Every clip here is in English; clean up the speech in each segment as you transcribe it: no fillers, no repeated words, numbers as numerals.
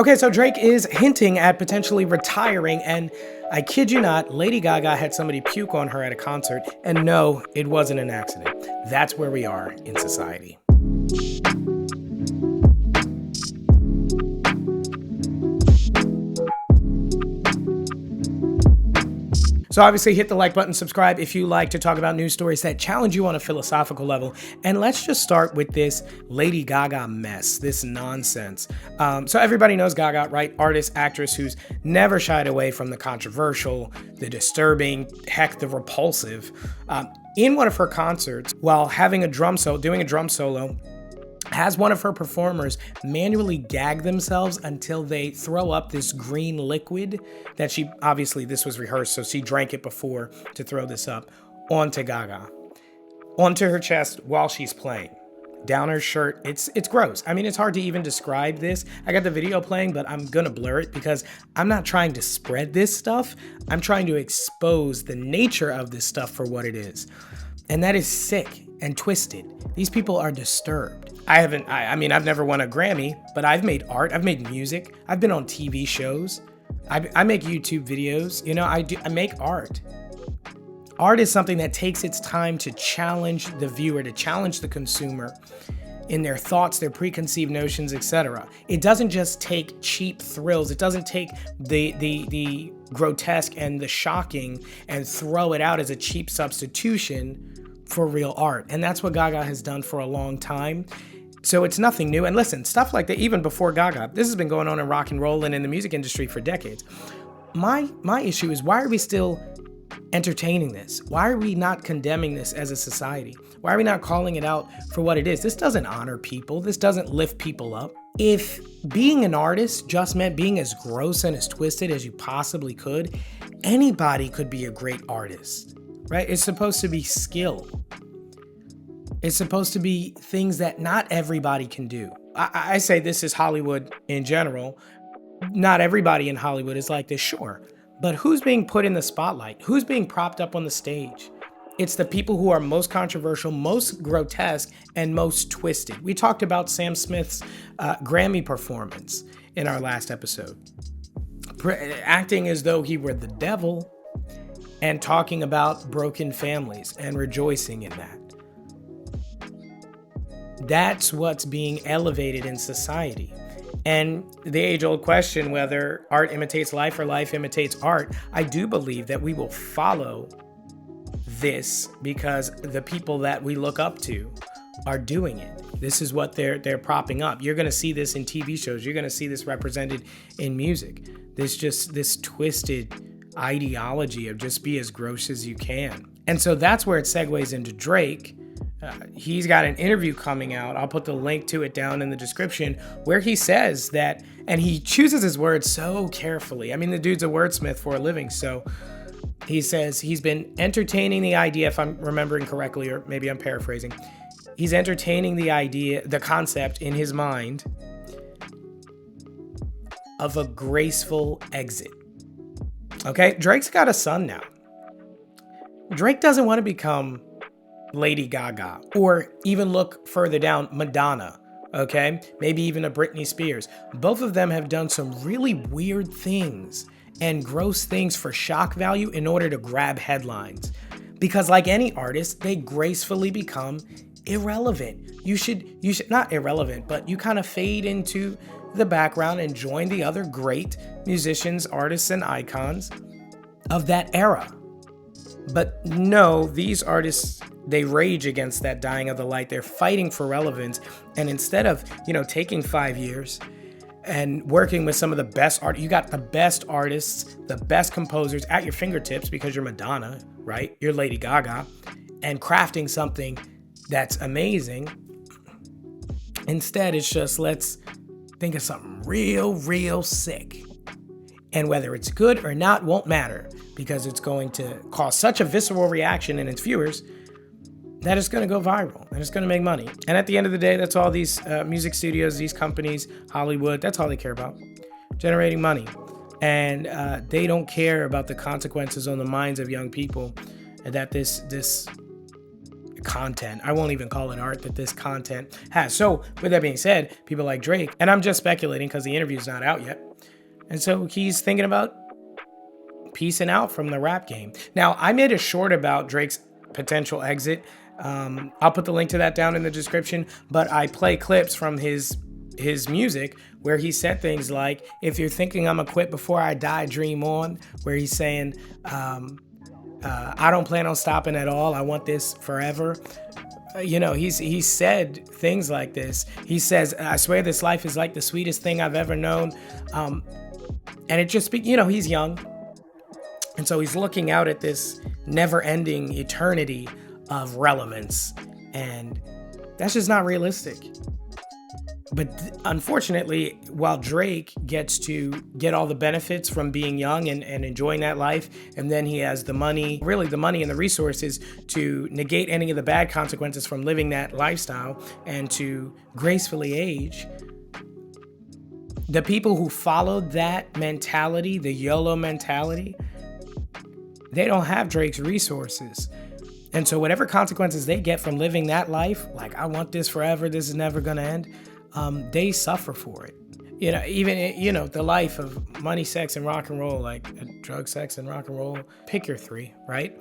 Okay, so Drake is hinting at potentially retiring, and I kid you not, Lady Gaga had somebody puke on her at a concert, and no, it wasn't an accident. That's where we are in society. So obviously hit the like button, subscribe if you like to talk about news stories that challenge you on a philosophical level. And let's just start with this Lady Gaga mess, this nonsense. So everybody knows Gaga, right? Artist, actress who's never shied away from the controversial, the disturbing, heck, the repulsive. In one of her concerts, while having doing a drum solo, has one of her performers manually gag themselves until they throw up this green liquid that this was rehearsed, so she drank it before to throw this up, onto her chest while she's playing. Down her shirt. It's gross. I mean, it's hard to even describe this. I got the video playing, but I'm gonna blur it because I'm not trying to spread this stuff. I'm trying to expose the nature of this stuff for what it is. And that is sick and twisted. These people are disturbed. I've never won a Grammy, but I've made art, I've made music, I've been on TV shows, I make YouTube videos, I make art. Art is something that takes its time to challenge the viewer, to challenge the consumer in their thoughts, their preconceived notions, etc. It doesn't just take cheap thrills, it doesn't take the grotesque and the shocking and throw it out as a cheap substitution for real art. And that's what Gaga has done for a long time. So it's nothing new. And listen, stuff like that, even before Gaga, this has been going on in rock and roll and in the music industry for decades. My issue is, why are we still entertaining this? Why are we not condemning this as a society? Why are we not calling it out for what it is? This doesn't honor people. This doesn't lift people up. If being an artist just meant being as gross and as twisted as you possibly could, anybody could be a great artist, right? It's supposed to be skill. It's supposed to be things that not everybody can do. I say this is Hollywood in general. Not everybody in Hollywood is like this, sure. But who's being put in the spotlight? Who's being propped up on the stage? It's the people who are most controversial, most grotesque, and most twisted. We talked about Sam Smith's Grammy performance in our last episode. Acting as though he were the devil and talking about broken families and rejoicing in that. That's what's being elevated in society. And the age-old question whether art imitates life or life imitates art, I do believe that we will follow this because the people that we look up to are doing it. This is what they're propping up. You're going to see this in TV shows. You're going to see this represented in music. This twisted ideology of just be as gross as you can. And so that's where it segues into Drake. He's got an interview coming out. I'll put the link to it down in the description, where he says that, and he chooses his words so carefully. I mean, the dude's a wordsmith for a living. So he says he's been entertaining the idea, if I'm remembering correctly, or maybe I'm paraphrasing. He's entertaining the concept in his mind of a graceful exit. Okay, Drake's got a son now. Drake doesn't want to become Lady Gaga, or even look further down, Madonna, okay? Maybe even a Britney Spears. Both of them have done some really weird things and gross things for shock value in order to grab headlines. Because like any artist, they gracefully become irrelevant. You should not irrelevant, but you kind of fade into the background and join the other great musicians, artists, and icons of that era. But no, these artists, they rage against that dying of the light. They're fighting for relevance. And instead of, taking 5 years and working with some of the best art, you got the best artists, the best composers at your fingertips because you're Madonna, right? You're Lady Gaga, and crafting something that's amazing. Instead, it's just, let's think of something real sick. And whether it's good or not won't matter, because it's going to cause such a visceral reaction in its viewers that it's going to go viral and it's going to make money. And at the end of the day, that's all these music studios, these companies, Hollywood, that's all they care about, generating money. And they don't care about the consequences on the minds of young people that this content. I won't even call it art that this content has. So with that being said, people like Drake, and I'm just speculating because the interview's not out yet, and so he's thinking about peacing out from the rap game. Now, I made a short about Drake's potential exit. I'll put the link to that down in the description, but I play clips from his music where he said things like, if you're thinking I'm gonna quit before I die, dream on, where he's saying, I don't plan on stopping at all. I want this forever. He said things like this. He says, I swear this life is like the sweetest thing I've ever known. And it just, he's young. And so he's looking out at this never-ending eternity of relevance. And that's just not realistic. But unfortunately, while Drake gets to get all the benefits from being young and enjoying that life, and then he has the money and the resources to negate any of the bad consequences from living that lifestyle and to gracefully age, the people who followed that mentality, the YOLO mentality, they don't have Drake's resources. And so whatever consequences they get from living that life, like, I want this forever, this is never gonna end, they suffer for it. Even the life of money, sex, and rock and roll, like drug, sex, and rock and roll, pick your three, right?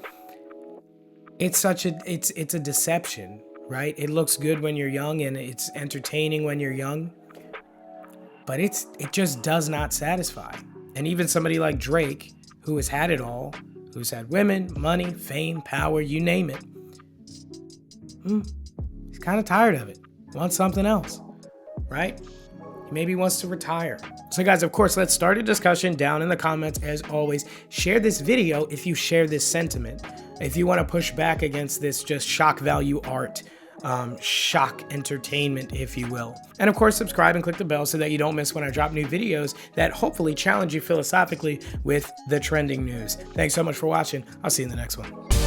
It's a deception, right? It looks good when you're young and it's entertaining when you're young, but it just does not satisfy. And even somebody like Drake, who has had it all, who's had women, money, fame, power, you name it, he's kind of tired of it, wants something else, right? He maybe wants to retire. So guys, of course, let's start a discussion down in the comments. As always, share this video if you share this sentiment. If you want to push back against this just shock value art, shock entertainment, if you will. And of course, subscribe and click the bell so that you don't miss when I drop new videos that hopefully challenge you philosophically with the trending news. Thanks so much for watching. I'll see you in the next one.